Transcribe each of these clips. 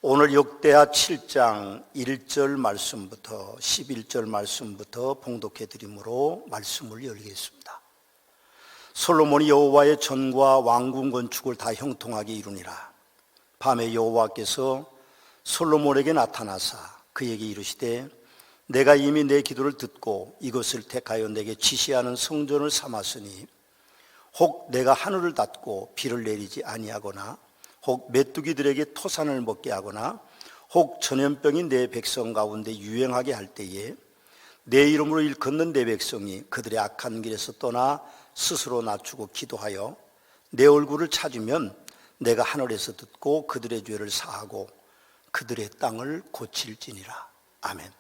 오늘 역대하 7장 1절 말씀부터 11절 말씀부터 봉독해 드림으로 말씀을 열겠습니다. 솔로몬이 여호와의 전과 왕궁 건축을 다 형통하게 이루니라. 밤에 여호와께서 솔로몬에게 나타나사 그에게 이르시되 내가 이미 내 기도를 듣고 이것을 택하여 내게 지시하는 성전을 삼았으니 혹 내가 하늘을 닫고 비를 내리지 아니하거나 혹 메뚜기들에게 토산을 먹게 하거나 혹 전염병이 내 백성 가운데 유행하게 할 때에 내 이름으로 일컫는 내 백성이 그들의 악한 길에서 떠나 스스로 낮추고 기도하여 내 얼굴을 찾으면 내가 하늘에서 듣고 그들의 죄를 사하고 그들의 땅을 고칠지니라. 아멘.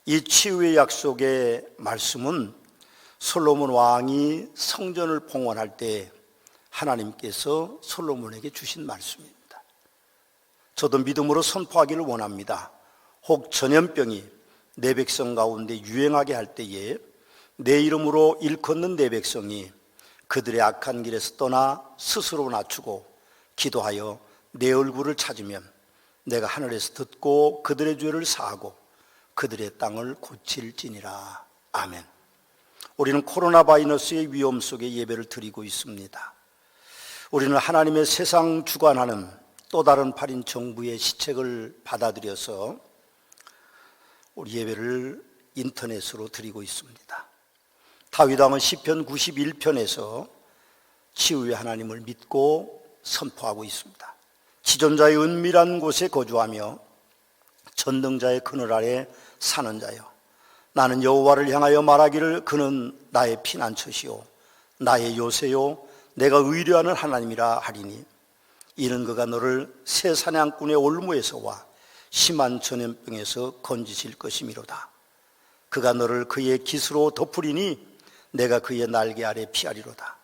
이 치유의 약속의 말씀은 솔로몬 왕이 성전을 봉헌할 때 하나님께서 솔로몬에게 주신 말씀입니다. 저도 믿음으로 선포하기를 원합니다. 혹 전염병이 내 백성 가운데 유행하게 할 때에 내 이름으로 일컫는 내 백성이 그들의 악한 길에서 떠나 스스로 낮추고 기도하여 내 얼굴을 찾으면 내가 하늘에서 듣고 그들의 죄를 사하고 그들의 땅을 고칠지니라. 아멘. 우리는 코로나 바이러스의 위험 속에 예배를 드리고 있습니다. 우리는 하나님의 세상 주관하는 또 다른 8인 정부의 시책을 받아들여서 우리 예배를 인터넷으로 드리고 있습니다. 다윗왕은 시편 91편에서 치유의 하나님을 믿고 선포하고 있습니다. 지존자의 은밀한 곳에 거주하며 전능자의 그늘 아래 사는 자여, 나는 여호와를 향하여 말하기를 그는 나의 피난처시요 나의 요새요 내가 의뢰하는 하나님이라 하리니 이는 그가 너를 새 사냥꾼의 올무에서와 심한 전염병에서 건지실 것이미로다. 그가 너를 그의 깃으로 덮으리니 내가 그의 날개 아래 피하리로다.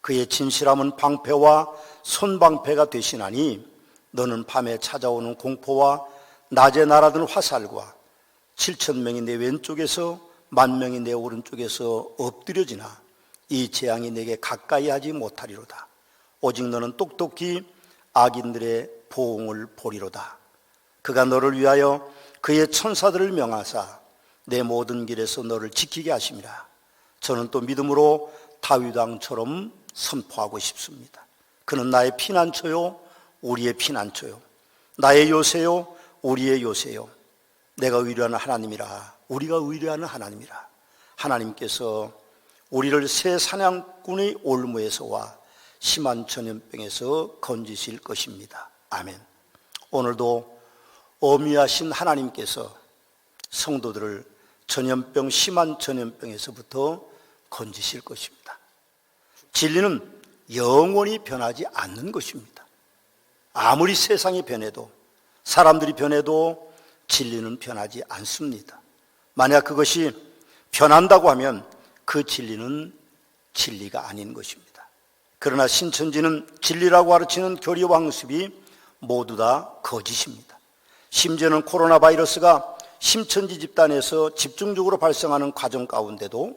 그의 진실함은 방패와 손방패가 되시나니 너는 밤에 찾아오는 공포와 낮에 날아드는 화살과 7,000명이 내 왼쪽에서 10,000명이 내 오른쪽에서 엎드려지나 이 재앙이 내게 가까이 하지 못하리로다. 오직 너는 똑똑히 악인들의 보응을 보리로다. 그가 너를 위하여 그의 천사들을 명하사 내 모든 길에서 너를 지키게 하심이라. 저는 또 믿음으로 다윗 왕처럼 선포하고 싶습니다. 그는 나의 피난처요 우리의 피난처요 나의 요새요 우리의 요새요 내가 의뢰하는 하나님이라. 우리가 의뢰하는 하나님이라. 하나님께서 우리를 새 사냥꾼의 올무에서와 심한 전염병에서 건지실 것입니다. 아멘. 오늘도 어미하신 하나님께서 성도들을 전염병, 심한 전염병에서부터 건지실 것입니다. 진리는 영원히 변하지 않는 것입니다. 아무리 세상이 변해도 사람들이 변해도 진리는 변하지 않습니다. 만약 그것이 변한다고 하면 그 진리는 진리가 아닌 것입니다. 그러나 신천지는 진리라고 가르치는 교리 왕습이 모두 다 거짓입니다. 심지어는 코로나 바이러스가 신천지 집단에서 집중적으로 발생하는 과정 가운데도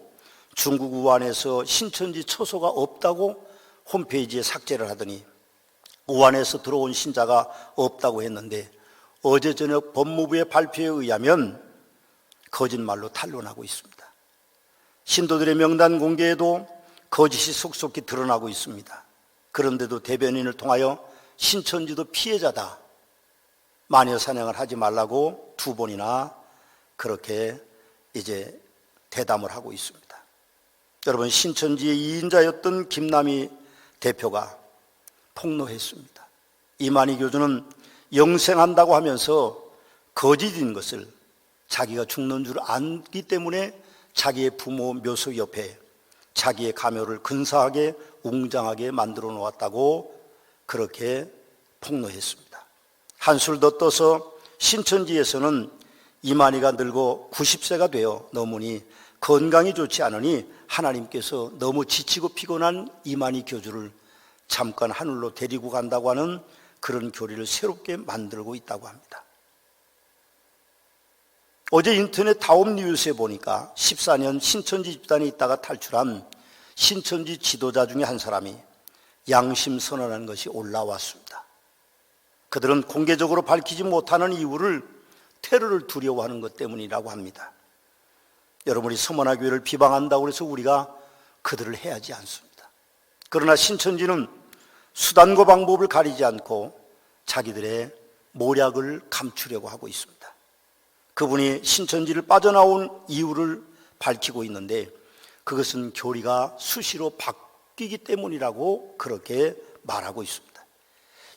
중국 우한에서 신천지 처소가 없다고 홈페이지에 삭제를 하더니 우한에서 들어온 신자가 없다고 했는데 어제 저녁 법무부의 발표에 의하면 거짓말로 탄론하고 있습니다. 신도들의 명단 공개에도 거짓이 속속히 드러나고 있습니다. 그런데도 대변인을 통하여 신천지도 피해자다, 마녀 사냥을 하지 말라고 2번이나 그렇게 이제 대담을 하고 있습니다. 여러분, 신천지의 2인자였던 김남희 대표가 폭로했습니다. 이만희 교주는 영생한다고 하면서 거짓인 것을 자기가 죽는 줄 알기 때문에 자기의 부모 묘소 옆에 자기의 가묘를 근사하게 웅장하게 만들어 놓았다고 그렇게 폭로했습니다. 한술 더 떠서 신천지에서는 이만희가 늙어 90세가 되어 넘으니 건강이 좋지 않으니 하나님께서 너무 지치고 피곤한 이만희 교주를 잠깐 하늘로 데리고 간다고 하는 그런 교리를 새롭게 만들고 있다고 합니다. 어제 인터넷 다음 뉴스에 보니까 14년 신천지 집단에 있다가 탈출한 신천지 지도자 중에 한 사람이 양심 선언한 것이 올라왔습니다. 그들은 공개적으로 밝히지 못하는 이유를 테러를 두려워하는 것 때문이라고 합니다. 여러분이 서머나 교회를 비방한다고 해서 우리가 그들을 해하지 않습니다. 그러나 신천지는 수단과 방법을 가리지 않고 자기들의 모략을 감추려고 하고 있습니다. 그분이 신천지를 빠져나온 이유를 밝히고 있는데 그것은 교리가 수시로 바뀌기 때문이라고 그렇게 말하고 있습니다.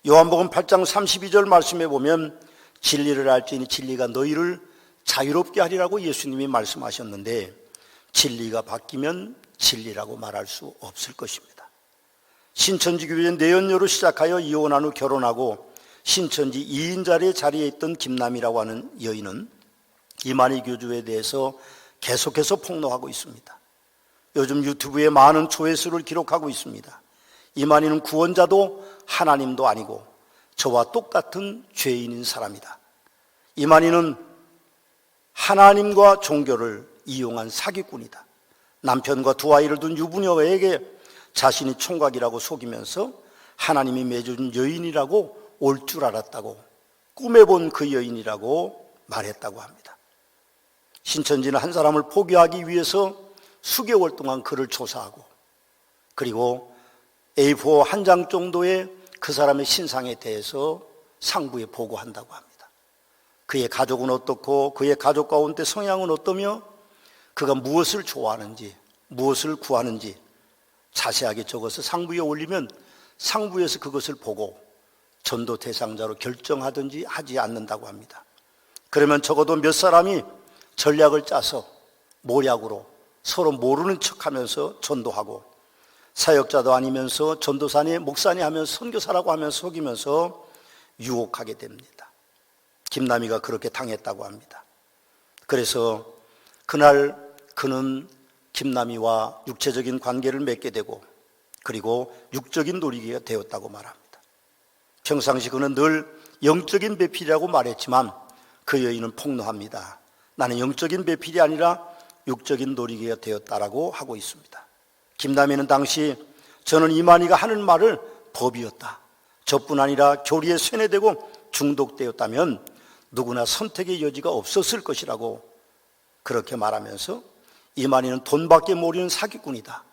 요한복음 8장 32절 말씀에 보면 진리를 알지니 진리가 너희를 자유롭게 하리라고 예수님이 말씀하셨는데 진리가 바뀌면 진리라고 말할 수 없을 것입니다. 신천지 교회 내연녀로 시작하여 이혼한 후 결혼하고 신천지 2인 자리에 있던 김남이라고 하는 여인은 이만희 교주에 대해서 계속해서 폭로하고 있습니다. 요즘 유튜브에 많은 조회수를 기록하고 있습니다. 이만희는 구원자도 하나님도 아니고 저와 똑같은 죄인인 사람이다. 이만희는 하나님과 종교를 이용한 사기꾼이다. 남편과 두 아이를 둔 유부녀에게 자신이 총각이라고 속이면서 하나님이 맺어준 여인이라고 올 줄 알았다고 꿈에 본 그 여인이라고 말했다고 합니다. 신천지는 한 사람을 포기하기 위해서 수개월 동안 그를 조사하고 그리고 A4 한 장 정도의 그 사람의 신상에 대해서 상부에 보고한다고 합니다. 그의 가족은 어떻고 그의 가족 가운데 성향은 어떠며 그가 무엇을 좋아하는지 무엇을 구하는지 자세하게 적어서 상부에 올리면 상부에서 그것을 보고 전도 대상자로 결정하든지 하지 않는다고 합니다. 그러면 적어도 몇 사람이 전략을 짜서 모략으로 서로 모르는 척하면서 전도하고 사역자도 아니면서 전도사니 목사니 하면서 선교사라고 하면서 속이면서 유혹하게 됩니다. 김남희가 그렇게 당했다고 합니다. 그래서 그날 그는 김남희와 육체적인 관계를 맺게 되고 그리고 육적인 놀이기가 되었다고 말합니다. 평상시 그는 늘 영적인 배필이라고 말했지만 그 여인은 폭로합니다. 나는 영적인 배필이 아니라 육적인 놀이기가 되었다라고 하고 있습니다. 김남희는 당시 저는 이만희가 하는 말을 법이었다. 저뿐 아니라 교리에 쇠뇌되고 중독되었다면 누구나 선택의 여지가 없었을 것이라고 그렇게 말하면서 이만희는 돈밖에 모르는 사기꾼이다.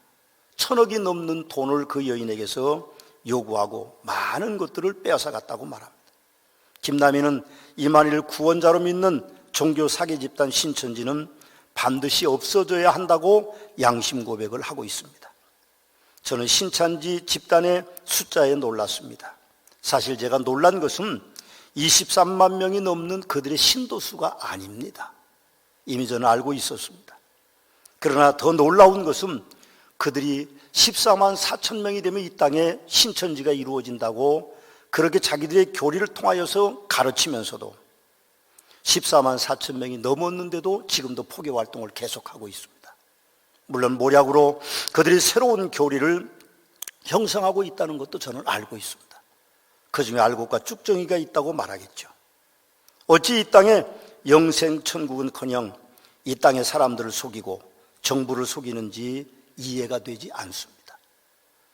1,000억이 넘는 돈을 그 여인에게서 요구하고 많은 것들을 빼앗아갔다고 말합니다. 김남희는 이만희를 구원자로 믿는 종교 사기 집단 신천지는 반드시 없어져야 한다고 양심 고백을 하고 있습니다. 저는 신천지 집단의 숫자에 놀랐습니다. 사실 제가 놀란 것은 23만 명이 넘는 그들의 신도수가 아닙니다. 이미 저는 알고 있었습니다. 그러나 더 놀라운 것은 그들이 14만 4천 명이 되면 이 땅에 신천지가 이루어진다고 그렇게 자기들의 교리를 통하여서 가르치면서도 14만 4천 명이 넘었는데도 지금도 포교 활동을 계속하고 있습니다. 물론 모략으로 그들이 새로운 교리를 형성하고 있다는 것도 저는 알고 있습니다. 그중에 알곡과 쭉정이가 있다고 말하겠죠. 어찌 이 땅에 영생천국은커녕 이 땅의 사람들을 속이고 정부를 속이는지 이해가 되지 않습니다.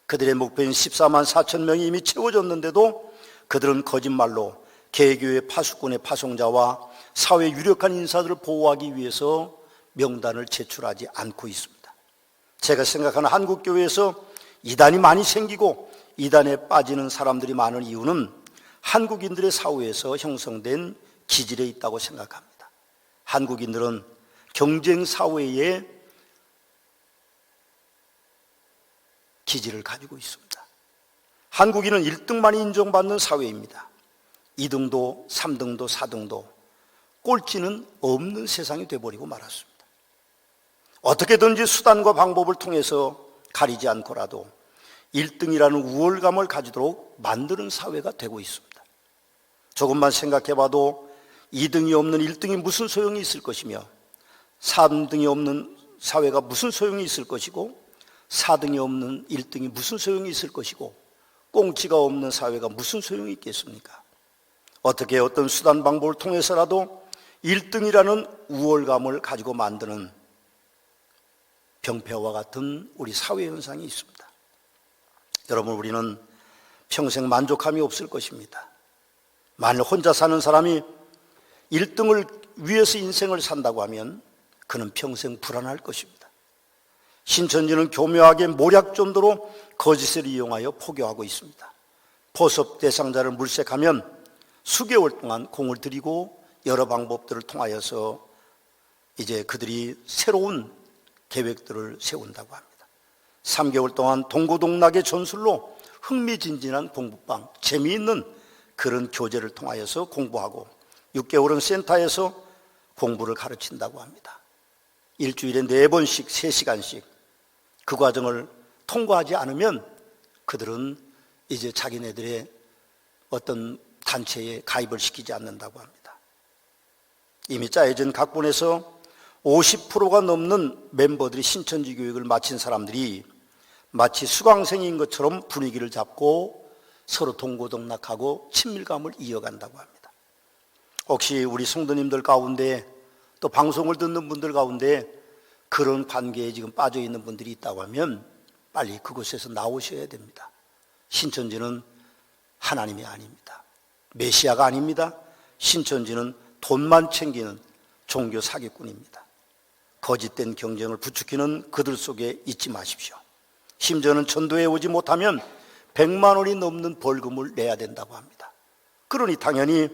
그들의 목표인 14만 4천 명이 이미 채워졌는데도 그들은 거짓말로 개교의 파수꾼의 파송자와 사회 유력한 인사들을 보호하기 위해서 명단을 제출하지 않고 있습니다. 제가 생각하는 한국교회에서 이단이 많이 생기고 이단에 빠지는 사람들이 많은 이유는 한국인들의 사후에서 형성된 기질에 있다고 생각합니다. 한국인들은 경쟁 사회에 기질을 가지고 있습니다. 한국인은 1등만 인정받는 사회입니다. 2등도 3등도 4등도 꼴찌는 없는 세상이 되어버리고 말았습니다. 어떻게든지 수단과 방법을 통해서 가리지 않고라도 1등이라는 우월감을 가지도록 만드는 사회가 되고 있습니다. 조금만 생각해봐도 2등이 없는 1등이 무슨 소용이 있을 것이며 3등이 없는 사회가 무슨 소용이 있을 것이고 4등이 없는 1등이 무슨 소용이 있을 것이고 꽁치가 없는 사회가 무슨 소용이 있겠습니까? 어떻게 어떤 수단 방법을 통해서라도 1등이라는 우월감을 가지고 만드는 병폐와 같은 우리 사회 현상이 있습니다. 여러분, 우리는 평생 만족함이 없을 것입니다. 만일 혼자 사는 사람이 1등을 위해서 인생을 산다고 하면 그는 평생 불안할 것입니다. 신천지는 교묘하게 모략 정도로 거짓을 이용하여 포교하고 있습니다. 포섭 대상자를 물색하면 수개월 동안 공을 들이고 여러 방법들을 통하여서 이제 그들이 새로운 계획들을 세운다고 합니다. 3개월 동안 동고동락의 전술로 흥미진진한 공부방, 재미있는 그런 교재를 통하여서 공부하고 6개월은 센터에서 공부를 가르친다고 합니다. 일주일에 4번씩 3시간씩 그 과정을 통과하지 않으면 그들은 이제 자기네들의 어떤 단체에 가입을 시키지 않는다고 합니다. 이미 짜여진 각본에서 50%가 넘는 멤버들이 신천지 교육을 마친 사람들이 마치 수강생인 것처럼 분위기를 잡고 서로 동고동락하고 친밀감을 이어간다고 합니다. 혹시 우리 성도님들 가운데 또 방송을 듣는 분들 가운데 그런 관계에 지금 빠져 있는 분들이 있다고 하면 빨리 그곳에서 나오셔야 됩니다. 신천지는 하나님이 아닙니다. 메시아가 아닙니다. 신천지는 돈만 챙기는 종교 사기꾼입니다. 거짓된 경쟁을 부추기는 그들 속에 있지 마십시오. 심지어는 전도에 오지 못하면 100만 원이 넘는 벌금을 내야 된다고 합니다. 그러니 당연히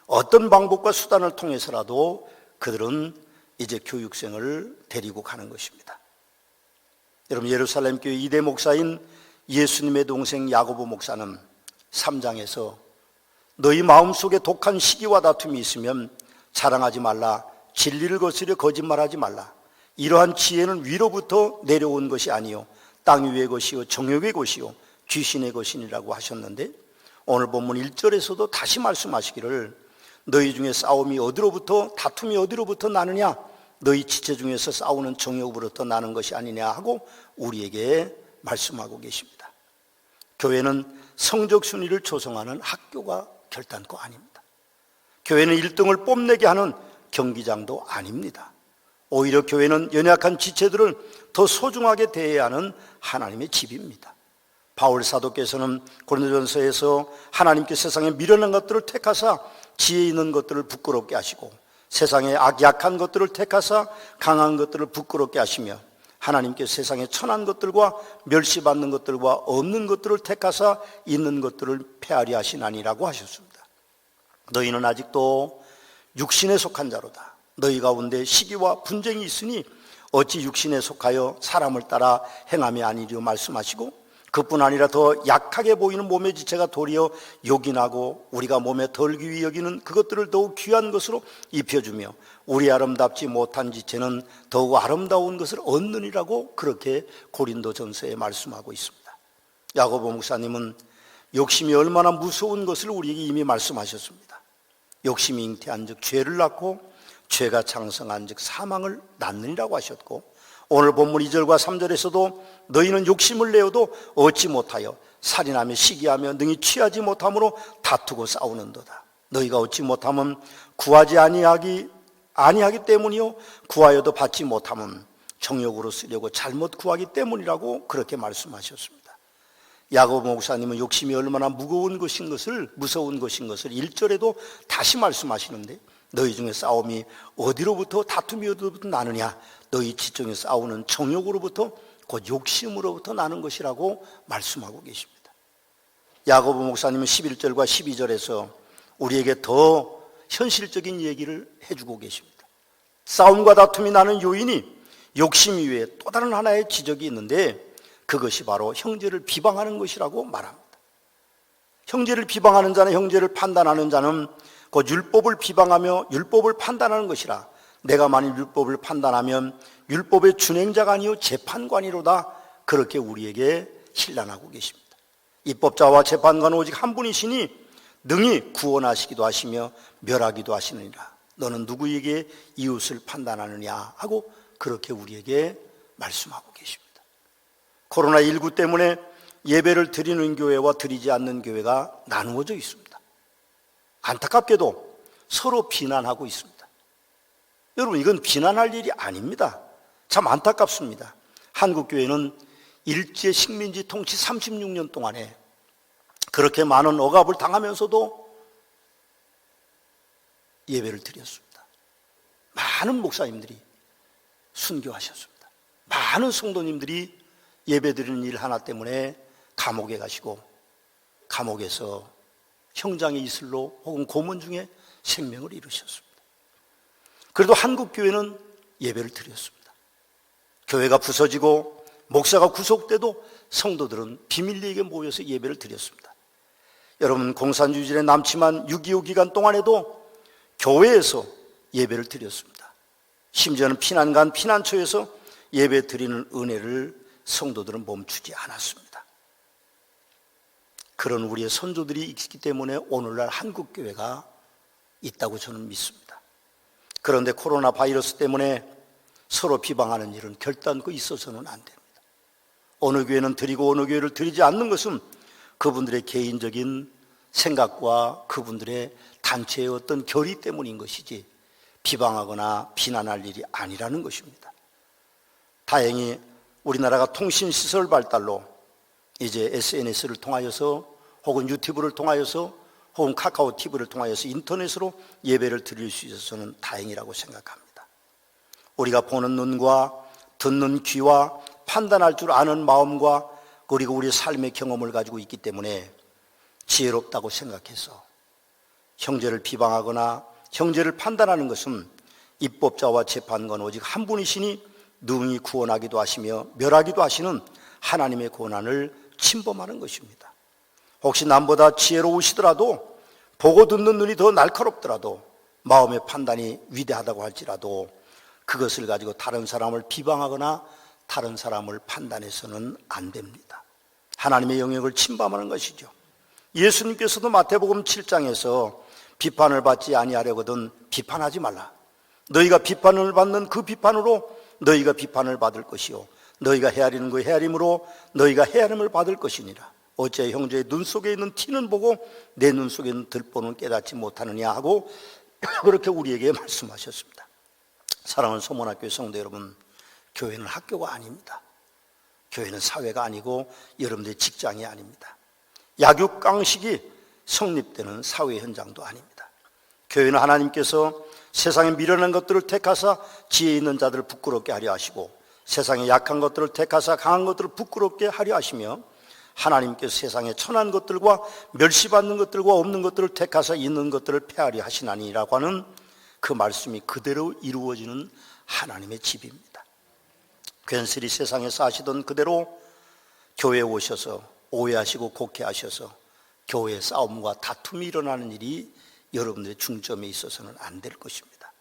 어떤 방법과 수단을 통해서라도 그들은 이제 교육생을 데리고 가는 것입니다. 여러분, 예루살렘 교회 2대 목사인 예수님의 동생 야고보 목사는 3장에서 너희 마음속에 독한 시기와 다툼이 있으면 자랑하지 말라, 진리를 거스려 거짓말하지 말라. 이러한 지혜는 위로부터 내려온 것이 아니요 땅 위의 것이요 정욕의 것이요 귀신의 것이니라고 하셨는데, 오늘 본문 1절에서도 다시 말씀하시기를 너희 중에 싸움이 어디로부터, 다툼이 어디로부터 나느냐, 너희 지체 중에서 싸우는 정욕으로부터 나는 것이 아니냐 하고 우리에게 말씀하고 계십니다. 교회는 성적 순위를 조성하는 학교가 결단코 아닙니다. 교회는 1등을 뽐내게 하는 경기장도 아닙니다. 오히려 교회는 연약한 지체들을 더 소중하게 대해야 하는 하나님의 집입니다. 바울 사도께서는 고린도전서에서 하나님께 세상에 미련한 것들을 택하사 지혜 있는 것들을 부끄럽게 하시고 세상에 약한 것들을 택하사 강한 것들을 부끄럽게 하시며 하나님께 세상에 천한 것들과 멸시받는 것들과 없는 것들을 택하사 있는 것들을 폐하리 하시나니라고 하셨습니다. 너희는 아직도 육신에 속한 자로다. 너희 가운데 시기와 분쟁이 있으니 어찌 육신에 속하여 사람을 따라 행함이 아니리요 말씀하시고, 그뿐 아니라 더 약하게 보이는 몸의 지체가 도리어 요긴하고 우리가 몸에 덜 귀히 여기는 그것들을 더욱 귀한 것으로 입혀주며 우리 아름답지 못한 지체는 더욱 아름다운 것을 얻느니라고 그렇게 고린도전서에 말씀하고 있습니다. 야고보 목사님은 욕심이 얼마나 무서운 것을 우리에게 이미 말씀하셨습니다. 욕심이 잉태한 즉 죄를 낳고 죄가 장성한 즉 사망을 낳느니라고 하셨고, 오늘 본문 2절과 3절에서도 너희는 욕심을 내어도 얻지 못하여 살인하며 시기하며 능히 취하지 못함으로 다투고 싸우는도다. 너희가 얻지 못하면 구하지 아니하기 때문이요 구하여도 받지 못하면 정욕으로 쓰려고 잘못 구하기 때문이라고 그렇게 말씀하셨습니다. 야고보 목사님은 욕심이 얼마나 무서운 것인 것을 1절에도 다시 말씀하시는데, 너희 중에 싸움이 어디로부터, 다툼이 어디로부터 나느냐, 너희 지중에 싸우는 정욕으로부터, 곧 욕심으로부터 나는 것이라고 말씀하고 계십니다. 야고보 목사님은 11절과 12절에서 우리에게 더 현실적인 얘기를 해주고 계십니다. 싸움과 다툼이 나는 요인이 욕심 이외에 또 다른 하나의 지적이 있는데, 그것이 바로 형제를 비방하는 것이라고 말합니다. 형제를 비방하는 자는, 형제를 판단하는 자는 곧 율법을 비방하며 율법을 판단하는 것이라. 내가 만일 율법을 판단하면 율법의 준행자가 아니요 재판관이로다. 그렇게 우리에게 신란하고 계십니다. 입법자와 재판관은 오직 한 분이시니 능히 구원하시기도 하시며 멸하기도 하시느니라. 너는 누구에게 이웃을 판단하느냐 하고 그렇게 우리에게 말씀하고 계십니다. 코로나19 때문에 예배를 드리는 교회와 드리지 않는 교회가 나누어져 있습니다. 안타깝게도 서로 비난하고 있습니다. 여러분, 이건 비난할 일이 아닙니다. 참 안타깝습니다. 한국교회는 일제 식민지 통치 36년 동안에 그렇게 많은 억압을 당하면서도 예배를 드렸습니다. 많은 목사님들이 순교하셨습니다. 많은 성도님들이 예배드리는 일 하나 때문에 감옥에 가시고 감옥에서 형장의 이슬로 혹은 고문 중에 생명을 잃으셨습니다. 그래도 한국교회는 예배를 드렸습니다. 교회가 부서지고 목사가 구속돼도 성도들은 비밀리에 모여서 예배를 드렸습니다. 여러분, 공산주의에 남지만 6.25 기간 동안에도 교회에서 예배를 드렸습니다. 심지어는 피난간 피난처에서 예배 드리는 은혜를 성도들은 멈추지 않았습니다. 그런 우리의 선조들이 있기 때문에 오늘날 한국교회가 있다고 저는 믿습니다. 그런데 코로나 바이러스 때문에 서로 비방하는 일은 결단코 있어서는 안 됩니다. 어느 교회는 드리고 어느 교회를 드리지 않는 것은 그분들의 개인적인 생각과 그분들의 단체의 어떤 결의 때문인 것이지 비방하거나 비난할 일이 아니라는 것입니다. 다행히 우리나라가 통신시설 발달로 이제 SNS를 통하여서 혹은 유튜브를 통하여서 혹은 카카오 TV를 통하여서 인터넷으로 예배를 드릴 수 있어서는 다행이라고 생각합니다. 우리가 보는 눈과 듣는 귀와 판단할 줄 아는 마음과 그리고 우리 삶의 경험을 가지고 있기 때문에 지혜롭다고 생각해서 형제를 비방하거나 형제를 판단하는 것은 입법자와 재판관 오직 한 분이시니 능히 구원하기도 하시며 멸하기도 하시는 하나님의 권한을 침범하는 것입니다. 혹시 남보다 지혜로우시더라도 보고 듣는 눈이 더 날카롭더라도 마음의 판단이 위대하다고 할지라도 그것을 가지고 다른 사람을 비방하거나 다른 사람을 판단해서는 안 됩니다. 하나님의 영역을 침범하는 것이죠. 예수님께서도 마태복음 7장에서 비판을 받지 아니하려거든 비판하지 말라. 너희가 비판을 받는 그 비판으로 너희가 비판을 받을 것이요 너희가 헤아리는 그 헤아림으로 너희가 헤아림을 받을 것이니라. 어째 형제의 눈 속에 있는 티는 보고 내 눈 속에 있는 들보는 깨닫지 못하느냐 하고 그렇게 우리에게 말씀하셨습니다. 사랑하는 소문학교 성도 여러분, 교회는 학교가 아닙니다. 교회는 사회가 아니고 여러분들의 직장이 아닙니다. 약육강식이 성립되는 사회 현장도 아닙니다. 교회는 하나님께서 세상에 미련한 것들을 택하사 지혜 있는 자들을 부끄럽게 하려 하시고 세상에 약한 것들을 택하사 강한 것들을 부끄럽게 하려 하시며 하나님께서 세상에 천한 것들과 멸시받는 것들과 없는 것들을 택하사 있는 것들을 폐하려 하시나니라고 하는 그 말씀이 그대로 이루어지는 하나님의 집입니다. 괜스레 세상에 사시던 그대로 교회에 오셔서 오해하시고 곡해하셔서 교회의 싸움과 다툼이 일어나는 일이 여러분들의 중점에 있어서는 안 될 것입니다.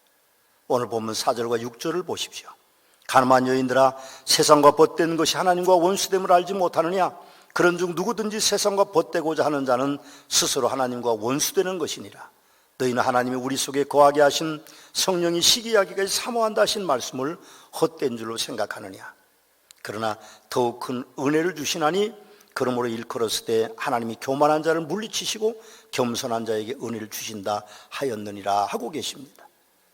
오늘 본문 4절과 6절을 보십시오. 가늠한 여인들아, 세상과 벗된 것이 하나님과 원수됨을 알지 못하느냐? 그런즉 누구든지 세상과 벗되고자 하는 자는 스스로 하나님과 원수되는 것이니라. 너희는 하나님이 우리 속에 거하게 하신 성령이 시기하기까지 사모한다 하신 말씀을 헛된 줄로 생각하느냐? 그러나 더욱 큰 은혜를 주시나니 그러므로 일컬었을 때 하나님이 교만한 자를 물리치시고 겸손한 자에게 은혜를 주신다 하였느니라 하고 계십니다.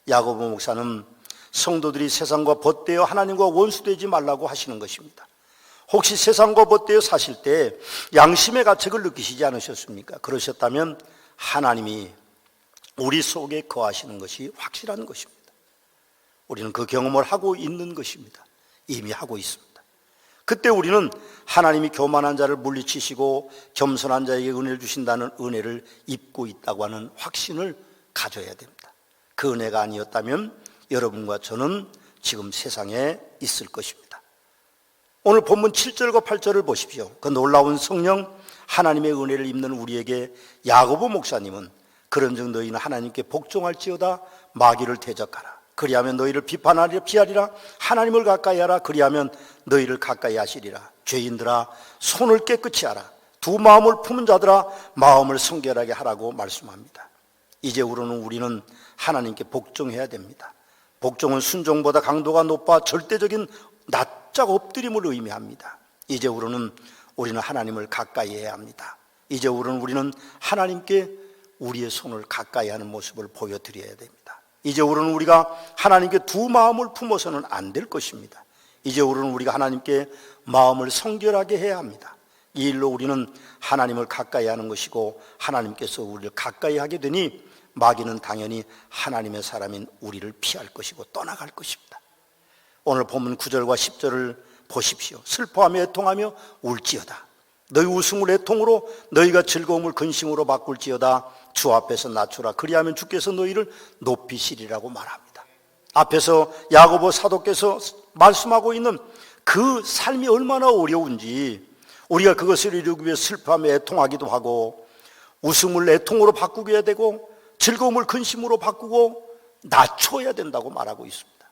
야고보 목사는 성도들이 세상과 벗되어 하나님과 원수되지 말라고 하시는 것입니다. 혹시 세상과 벗되어 사실 때 양심의 가책을 느끼시지 않으셨습니까? 그러셨다면 하나님이 우리 속에 거하시는 것이 확실한 것입니다. 우리는 그 경험을 하고 있는 것입니다. 이미 하고 있습니다. 그때 우리는 하나님이 교만한 자를 물리치시고 겸손한 자에게 은혜를 주신다는 은혜를 입고 있다고 하는 확신을 가져야 됩니다. 그 은혜가 아니었다면 여러분과 저는 지금 세상에 있을 것입니다. 오늘 본문 7절과 8절을 보십시오. 그 놀라운 성령 하나님의 은혜를 입는 우리에게 야고보 목사님은 그런즉 너희는 하나님께 복종할지어다 마귀를 대적하라. 그리하면 너희를 비판하리라 피하리라. 하나님을 가까이 하라. 그리하면 너희를 가까이 하시리라. 죄인들아 손을 깨끗이 하라. 두 마음을 품은 자들아 마음을 성결하게 하라고 말씀합니다. 이제부로는 우리는 하나님께 복종해야 됩니다. 복종은 순종보다 강도가 높아 절대적인 납작 엎드림을 의미합니다. 이제부로는 우리는 하나님을 가까이 해야 합니다. 이제부로는 우리는 하나님께 우리의 손을 가까이 하는 모습을 보여드려야 됩니다. 이제부로는 우리가 하나님께 두 마음을 품어서는 안 될 것입니다. 이제부로는 우리가 하나님께 마음을 성결하게 해야 합니다. 이 일로 우리는 하나님을 가까이 하는 것이고 하나님께서 우리를 가까이 하게 되니 마귀는 당연히 하나님의 사람인 우리를 피할 것이고 떠나갈 것입니다. 오늘 본문 9절과 10절을 보십시오. 슬퍼하며 애통하며 울지어다. 너희 웃음을 애통으로 너희가 즐거움을 근심으로 바꿀지어다. 주 앞에서 낮추라. 그리하면 주께서 너희를 높이시리라고 말합니다. 앞에서 야고보 사도께서 말씀하고 있는 그 삶이 얼마나 어려운지, 우리가 그것을 이루기 위해 슬퍼하며 애통하기도 하고 웃음을 애통으로 바꾸게 되고 즐거움을 근심으로 바꾸고 낮춰야 된다고 말하고 있습니다.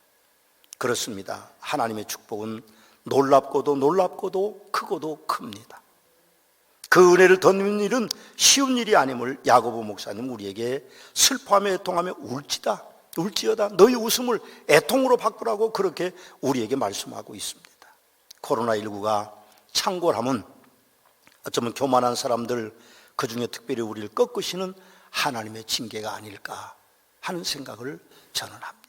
그렇습니다. 하나님의 축복은 놀랍고도 놀랍고도 크고도 큽니다. 그 은혜를 덧는 일은 쉬운 일이 아님을 야고보 목사님 우리에게 슬퍼하며 애통하며 울지어다 너희 웃음을 애통으로 바꾸라고 그렇게 우리에게 말씀하고 있습니다. 코로나19가 창궐하면 어쩌면 교만한 사람들, 그중에 특별히 우리를 꺾으시는 하나님의 징계가 아닐까 하는 생각을 저는 합니다.